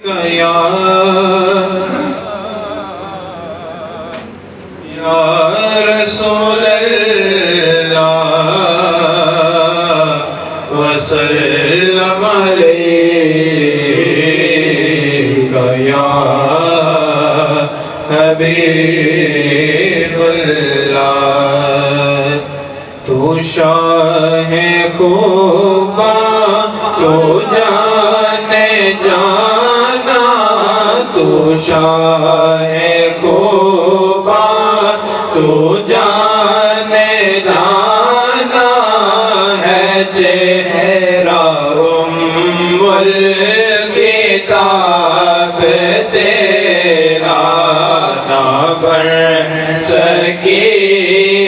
یا رسول اللہ وسلم علیک یا حبیب اللہ تو شاہ خوباں تو جانے جانا تو شاہ خوباں تو جانے جانا ہے چہرہ ام الکتاب تیرا نہ بن سکی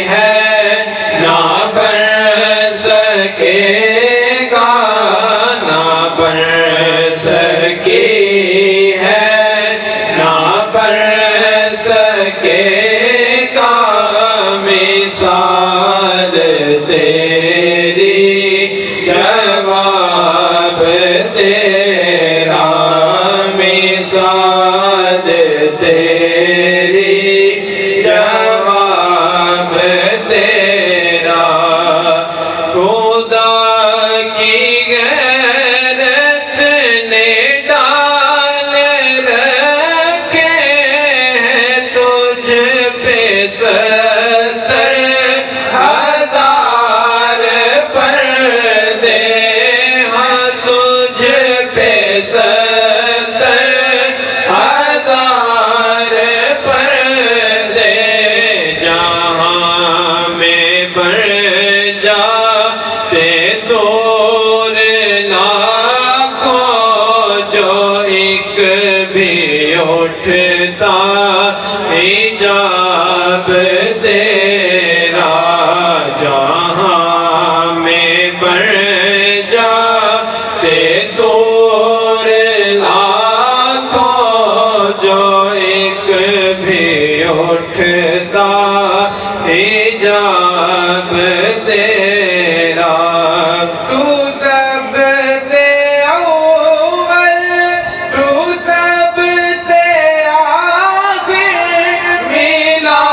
ہے نہ بن سکے گا نہ بن سکی ہے نہ بن سکے گا مثال تیری جواب تیرا مثال تیری جواب تیرا خدا کی غیرت نے ڈال رکھے ہیں تجھ پہ 70,000 پردے ہاں تجھ پہ 70,000 پردے جہاں میں بڑھ جاتے دور لاکھوں جو ایک بھی اٹھتا حجاب تیرا جہاں میں بڑھ جاتے دور لاکھوں جو ایک بھی اٹھتا حجاب تیرا تو سب سے اول تو سب سے آخر ملا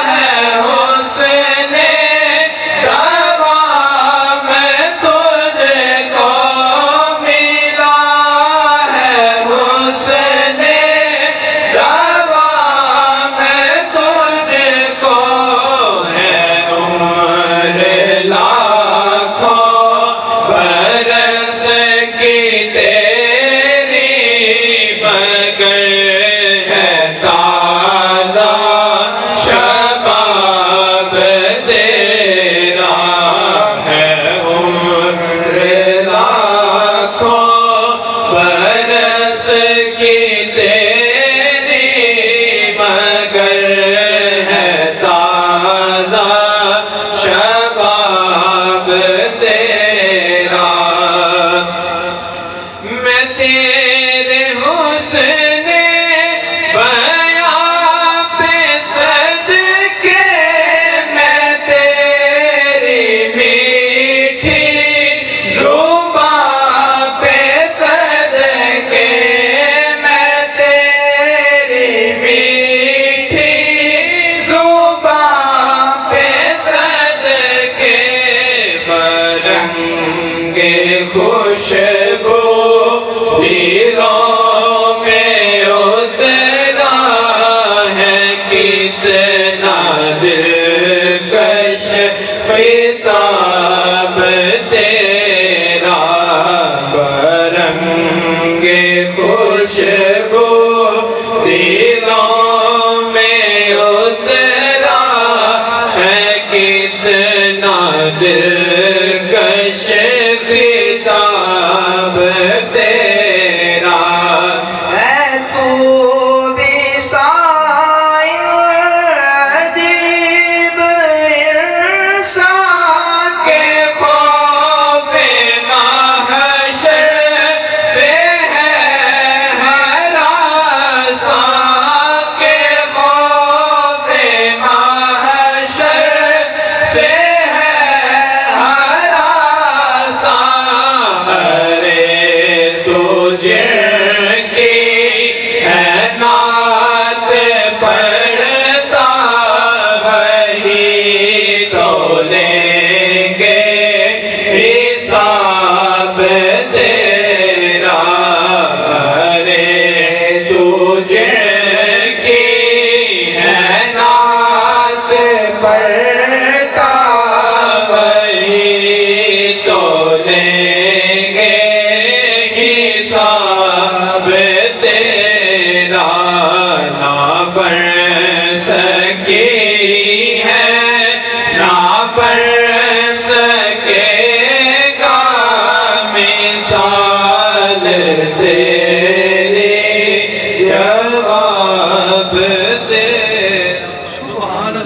ہے حسن دوام تجھ کو ملا ہے حسن دوام تجھ کو ہے عمر لاکھوں برس کی تیری مگر ہے تازہ شباب تیرا ہے عمر لاکھوں برس کی تیری مگر ہے تازہ شباب تیرا میں تیرے حسن بیاں پہ صدقے میں تیری میٹھی زبان پہ صدقے میں تیری میٹھی زبان پہ صدقے برنگ خوشبو دلوں میں لیں گے حساب تیرا نہ بڑھ سکی ہے نہ بڑھ